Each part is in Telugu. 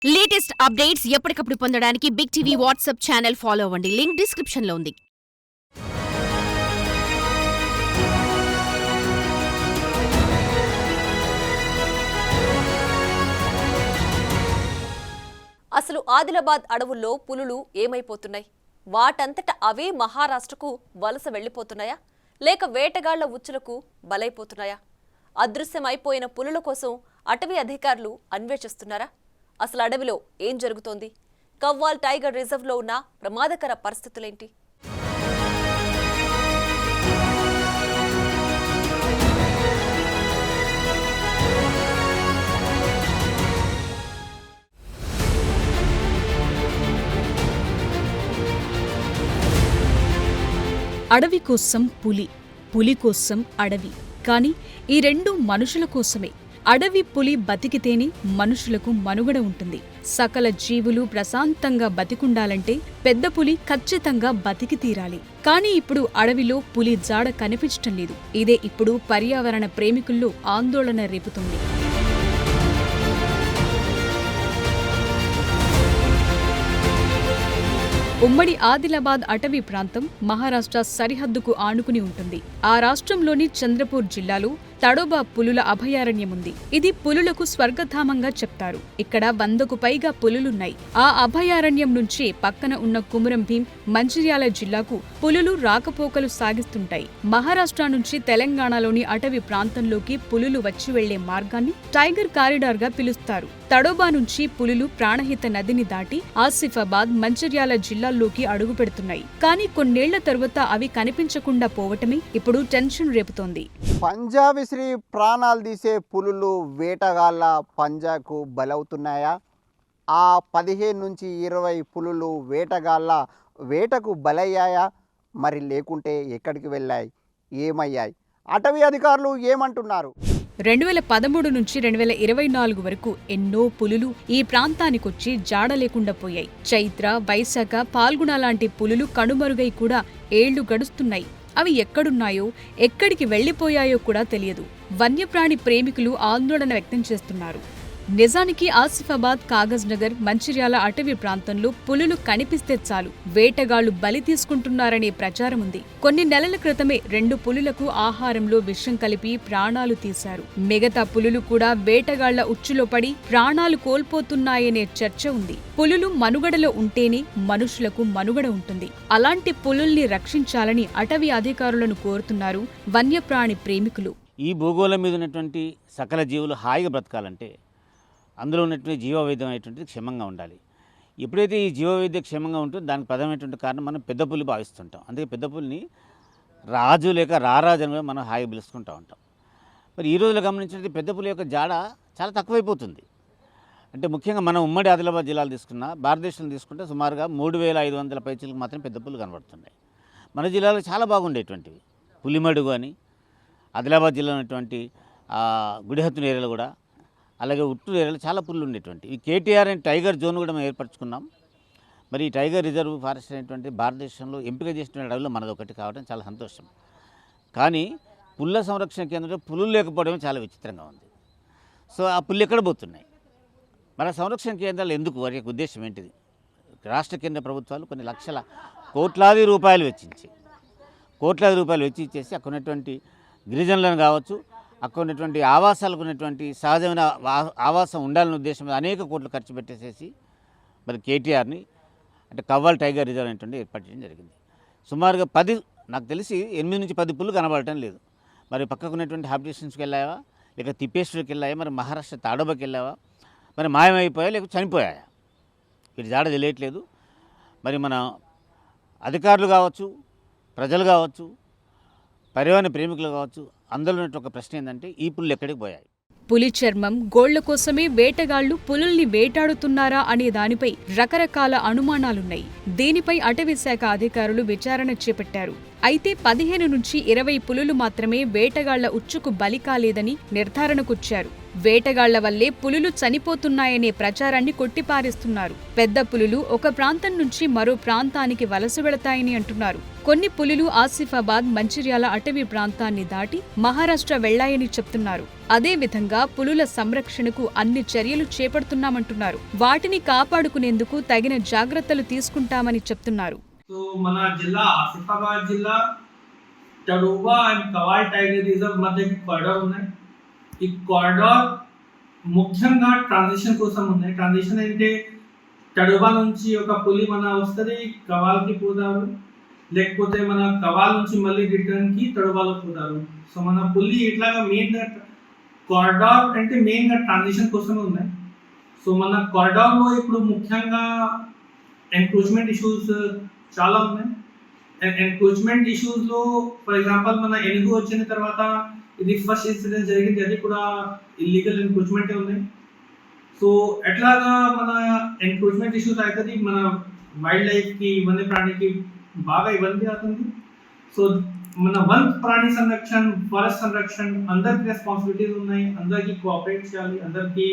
లేటెస్ట్ అప్డేట్స్ ఎప్పటికప్పుడు పొందడానికి Big TV WhatsApp channel follow అవ్వండి. లింక్ డిస్క్రిప్షన్ లో ఉంది. అసలు ఆదిలాబాద్ అడవుల్లో పులులు ఏమైపోతున్నాయి? వాటంతట అవే మహారాష్ట్రకు వలస వెళ్లిపోతున్నాయా, లేక వేటగాళ్ల ఉచ్చులకు బలైపోతున్నాయా? అదృశ్యమైపోయిన పులుల కోసం అటవీ అధికారులు అన్వేషిస్తున్నారా? అసలు అడవిలో ఏం జరుగుతోంది? కవ్వాల్ టైగర్ రిజర్వ్లో ఉన్న ప్రమాదకర పరిస్థితులేంటి? అడవి కోసం పులి, పులి కోసం అడవి. కానీ ఈ రెండు మనుషుల కోసమే. అడవి పులి బతికితేనే మనుషులకు మనుగడ ఉంటుంది. సకల జీవులు ప్రశాంతంగా బతికుండాలంటే పెద్ద పులి ఖచ్చితంగా బతికి తీరాలి. కానీ ఇప్పుడు అడవిలో పులి జాడ కనిపించటం లేదు. ఇదే ఇప్పుడు పర్యావరణ ప్రేమికుల్లో ఆందోళన రేపుతుంది. ఉమ్మడి ఆదిలాబాద్ అటవీ ప్రాంతం మహారాష్ట్ర సరిహద్దుకు ఆనుకుని ఉంటుంది. ఆ రాష్ట్రంలోని చంద్రపూర్ జిల్లాలో తడోబా పులుల అభయారణ్యముంది. ఇది పులులకు స్వర్గధామంగా చెప్తారు. ఇక్కడ 100కు పైగా పులులున్నాయి. ఆ అభయారణ్యం నుంచి పక్కన ఉన్న కుమురం భీం, మంచిర్యాల జిల్లాకు పులులు రాకపోకలు సాగిస్తుంటాయి. మహారాష్ట్ర నుంచి తెలంగాణలోని అటవీ ప్రాంతంలోకి పులులు వచ్చి వెళ్లే మార్గాన్ని టైగర్ కారిడార్ గా పిలుస్తారు. తడోబా నుంచి పులులు ప్రాణహిత నదిని దాటి ఆసిఫాబాద్, మంచిర్యాల జిల్లాల్లోకి అడుగు పెడుతున్నాయి. కానీ కొన్నేళ్ల తరువాత అవి కనిపించకుండా పోవటమే ఇప్పుడు టెన్షన్ రేపుతోంది. పంజా విసిరి ప్రాణాలు తీసే పులులు వేటగాళ్ళ పంజాకు బలవుతున్నాయా? ఆ 15 నుంచి 20 పులులు వేటగాళ్ళ వేటకు బలయ్యాయా? మరి లేకుంటే ఎక్కడికి వెళ్ళాయి, ఏమయ్యాయి? అటవీ అధికారులు ఏమంటున్నారు? 2013 నుంచి 2024 వరకు ఎన్నో పులులు ఈ ప్రాంతానికొచ్చి జాడ లేకుండా పోయాయి. చైత్ర, వైశాఖ, పాల్గుణ లాంటి పులులు కనుమరుగై కూడా ఏళ్లు గడుస్తున్నాయి. అవి ఎక్కడున్నాయో, ఎక్కడికి వెళ్లిపోయాయో కూడా తెలియదు. వన్యప్రాణి ప్రేమికులు ఆందోళన వ్యక్తం చేస్తున్నారు. నిజానికి ఆసిఫాబాద్, కాగజ్ నగర్, మంచిర్యాల అటవీ ప్రాంతంలో పులులు కనిపిస్తే చాలు వేటగాళ్లు బలి తీసుకుంటున్నారనే ప్రచారం ఉంది. కొన్ని నెలల క్రితమే 2 పులులకు ఆహారంలో విషం కలిపి ప్రాణాలు తీశారు. మిగతా పులులు కూడా వేటగాళ్ల ఉచ్చులో పడి ప్రాణాలు కోల్పోతున్నాయనే చర్చ ఉంది. పులులు మనుగడలో ఉంటేనే మనుషులకు మనుగడ ఉంటుంది. అలాంటి పులుల్ని రక్షించాలని అటవీ అధికారులను కోరుతున్నారు వన్యప్రాణి ప్రేమికులు. ఈ భూగోళం మీద ఉన్నటువంటి సకల జీవులు హాయిగా బ్రతకాలంటే అందులో ఉన్నటువంటి జీవవైద్యం అనేటువంటిది క్షేమంగా ఉండాలి. ఎప్పుడైతే ఈ జీవవైద్యం క్షేమంగా ఉంటుందో దానికి ప్రధానమైనటువంటి కారణం మనం పెద్ద పులి భావిస్తుంటాం. అందుకే పెద్ద పులిని రాజు లేక రారాజు అని మనం హాయిగా పిలుచుకుంటూ ఉంటాం. మరి ఈ రోజులో గమనించినట్టు పెద్ద పులి యొక్క జాడ చాలా తక్కువైపోతుంది. అంటే ముఖ్యంగా మనం ఉమ్మడి ఆదిలాబాద్ జిల్లాలు తీసుకున్నా, భారతదేశంలో తీసుకుంటే సుమారుగా 3500 పైచీలకు మాత్రం పెద్ద పులు కనబడుతున్నాయి. మన జిల్లాలో చాలా బాగుండేటువంటివి పులిమడుగు అని, ఆదిలాబాద్ జిల్లాలో ఉన్నటువంటి గుడిహత్తున ఏరియాలో కూడా, అలాగే ఉట్టూరు ఏరియాలో చాలా పుల్లు ఉండేటువంటి ఈ కేటీఆర్ అండ్ టైగర్ జోన్ కూడా మనం ఏర్పరచుకున్నాం. మరి ఈ టైగర్ రిజర్వ్ ఫారెస్ట్ అనేటువంటి భారతదేశంలో ఎంపిక చేసిన అడవిలో మనది ఒకటి కావడం చాలా సంతోషం. కానీ పుల్ల సంరక్షణ కేంద్రంలో పులులు లేకపోవడం చాలా విచిత్రంగా ఉంది. సో ఆ పుల్లు ఎక్కడ పోతున్నాయి? మన సంరక్షణ కేంద్రాలు ఎందుకు? వారి యొక్క ఉద్దేశం ఏంటిది? రాష్ట్ర కేంద్ర ప్రభుత్వాలు కొన్ని లక్షల కోట్లాది రూపాయలు వెచ్చించి అక్కడ ఉన్నటువంటి గిరిజనులను కావచ్చు, అక్కడ ఉన్నటువంటి ఆవాసాలకు ఉన్నటువంటి సహజమైన ఆవాసం ఉండాలనే ఉద్దేశం మీద అనేక కోట్లు ఖర్చు పెట్టేసేసి మరి కేటీఆర్ని అంటే కవ్వాల్ టైగర్ రిజర్వ్ అనేటువంటి ఏర్పాటు చేయడం జరిగింది. సుమారుగా 10, నాకు తెలిసి 8 నుంచి 10 పుల్లు కనబడటం లేదు. మరి పక్కకు ఉన్నటువంటి హాబిటేషన్స్కి వెళ్ళావా, లేక తిప్పేశ్వరికి వెళ్ళాయా, మరి మహారాష్ట్ర తాడోబాకి వెళ్ళావా, మరి మాయమైపోయా, లేక చనిపోయాయా? వీటి జాడ తెలియట్లేదు. మరి మన అధికారులు కావచ్చు, ప్రజలు కావచ్చు, పర్యావరణ ప్రేమికులు కావచ్చు, అందులో ఉన్నట్టు ఒక ప్రశ్న ఏంటంటే ఈ పుల్లు ఎక్కడికి పోయాయి? పులి చర్మం, గోళ్ల కోసమే వేటగాళ్లు పులుల్ని వేటాడుతున్నారా అనే దానిపై రకరకాల అనుమానాలున్నాయి. దీనిపై అటవీ శాఖ అధికారులు విచారణ చేపట్టారు. అయితే 15 నుంచి 20 పులులు మాత్రమే వేటగాళ్ల ఉచ్చుకు బలి కాలేదని నిర్ధారణకొచ్చారు. వేటగాళ్ల వల్లే పులులు చనిపోతున్నాయనే ప్రచారాన్ని కొట్టిపారేస్తున్నారు. పెద్ద పులులు ఒక ప్రాంతం నుంచి మరో ప్రాంతానికి వలస వెళతాయని అంటున్నారు. కొన్ని పులులు ఆసిఫాబాద్, మంచిర్యాల అటవీ ప్రాంతాన్ని దాటి మహారాష్ట్ర వెళ్లాయని చెప్తున్నారు. అదేవిధంగా పులుల సంరక్షణకు అన్ని చర్యలు చేపడుతున్నామంటున్నారు. వాటిని కాపాడుకునేందుకు తగిన జాగ్రత్తలు తీసుకుంటామని చెప్తున్నారు. మన జిల్లా ఆసిఫాబాద్ జిల్లా టడోబా అండ్ కవాల్ టైగర్ రిజర్వ్ మధ్య కారిడార్ ఉన్నాయి. ఈ కారిడార్ ముఖ్యంగా ట్రాన్సిషన్ కోసం ఉన్నాయి. ట్రాన్సిషన్ అంటే టడోబా నుంచి ఒక పులి మన వస్తుంది, కవాల్కి పోతారు, లేకపోతే మన కవాల్ నుంచి మళ్ళీ రిటర్న్కి టడోబాలో పోతారు. సో మన పులి ఇట్లాగా మెయిన్గా కారిడార్ అంటే మెయిన్గా ట్రాన్సిషన్ కోసమే ఉన్నాయి. సో మన కారిడార్లో ఇప్పుడు ముఖ్యంగా ఎంక్రోచ్మెంట్ ఇష్యూస్ చాలా ఉన్నాయి. ఎంక్రోచ్మెంట్ ఇష్యూస్లో ఫర్ ఎగ్జాంపుల్ మన ఎనుగు వచ్చిన తర్వాత ఇది ఫస్ట్ ఇన్సిడెంట్ జరిగింది, అది కూడా ఇల్లీగల్ ఎంక్రోచ్మెంటే ఉన్నాయి. సో ఎట్లాగా మన ఎంక్రోచ్మెంట్ ఇష్యూస్ అవుతుంది, మన వైల్డ్ లైఫ్కి వన్య ప్రాణికి బాగా ఇబ్బంది అవుతుంది. సో మన వన్ ప్రాణి సంరక్షణ, ఫారెస్ట్ సంరక్షణ అందరికి రెస్పాన్సిబిలిటీస్ ఉన్నాయి. అందరికీ కోఆపరేట్ చేయాలి, అందరికీ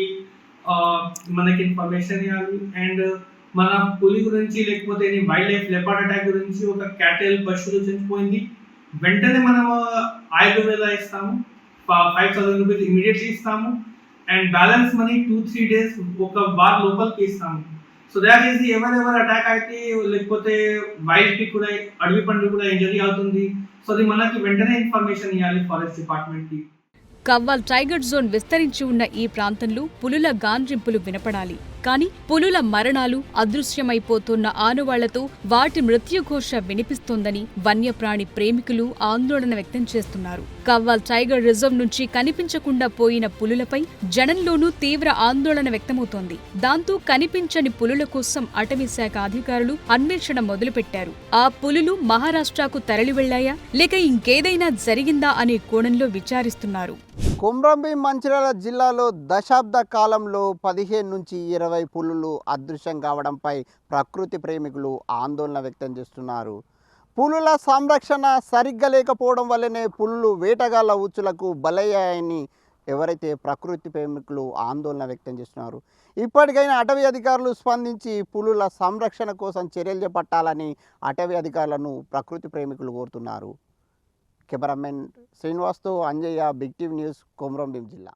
మనకి ఇన్ఫర్మేషన్ ఇవ్వాలి. అండ్ మన పులి గురించి లేకపోతే వైల్డ్ లైఫ్ లెపర్డ్ అటాక్ గురించి ఒక క్యాటల్ పశువులు చనిపోయింది, వెంటనే మనం 5,000 ఇస్తాము, 5,000 రూపీస్ ఇమీడియట్లీ ఇస్తాము. అండ్ బ్యాలెన్స్ మనీ 2-3 డేస్ ఒక వార్ లోపలికి ఇస్తాము. సో దాట్ ఈస్ ఎవరెవరు అటాక్ అయితే లేకపోతే వైల్డ్కి కూడా అడవి పండు కూడా ఇంజరీ అవుతుంది, సో అది మనకి వెంటనే ఇన్ఫర్మేషన్ ఇవ్వాలి ఫారెస్ట్ డిపార్ట్మెంట్కి. కవ్వాల్ టైగర్ జోన్ విస్తరించి ఉన్న ఈ ప్రాంతంలో పులుల గాండ్రింపులు వినపడాలి. కానీ పులుల మరణాలు, అదృశ్యమైపోతున్న ఆనవాళ్లతో వాటి మృత్యుఘోష వినిపిస్తోందని వన్యప్రాణి ప్రేమికులు ఆందోళన వ్యక్తం చేస్తున్నారు. కవ్వాల్ టైగర్ రిజర్వ్ నుంచి కనిపించకుండా పోయిన పులులపై జనంలోనూ తీవ్ర ఆందోళన వ్యక్తమవుతోంది. దాంతో కనిపించని పులుల కోసం అటవీశాఖ అధికారులు అన్వేషణ మొదలుపెట్టారు. ఆ పులులు మహారాష్ట్రకు తరలి వెళ్లాయా లేక ఇంకేదైనా జరిగిందా అనే కోణంలో విచారిస్తున్నారు. కొమ్రంభీం మంచిర్యాల జిల్లాలో దశాబ్ద కాలంలో 15 నుంచి 20 పులులు అదృశ్యం కావడంపై ప్రకృతి ప్రేమికులు ఆందోళన వ్యక్తం చేస్తున్నారు. పులుల సంరక్షణ సరిగ్గా లేకపోవడం వల్లనే పులులు వేటగాళ్ల ఉచ్చులకు బలయ్యాయని ఎవరైతే ప్రకృతి ప్రేమికులు ఆందోళన వ్యక్తం చేస్తున్నారు. ఇప్పటికైనా అటవీ అధికారులు స్పందించి పులుల సంరక్షణ కోసం చర్యలు చేపట్టాలని అటవీ అధికారులను ప్రకృతి ప్రేమికులు కోరుతున్నారు. కెమెరామెన్ శ్రీనివాస్తో Anjaiah, big TV news, Komrambheem జిల్లా.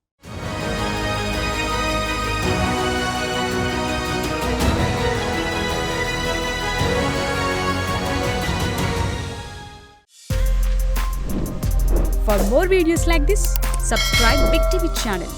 For more videos like this, subscribe Big TV channel.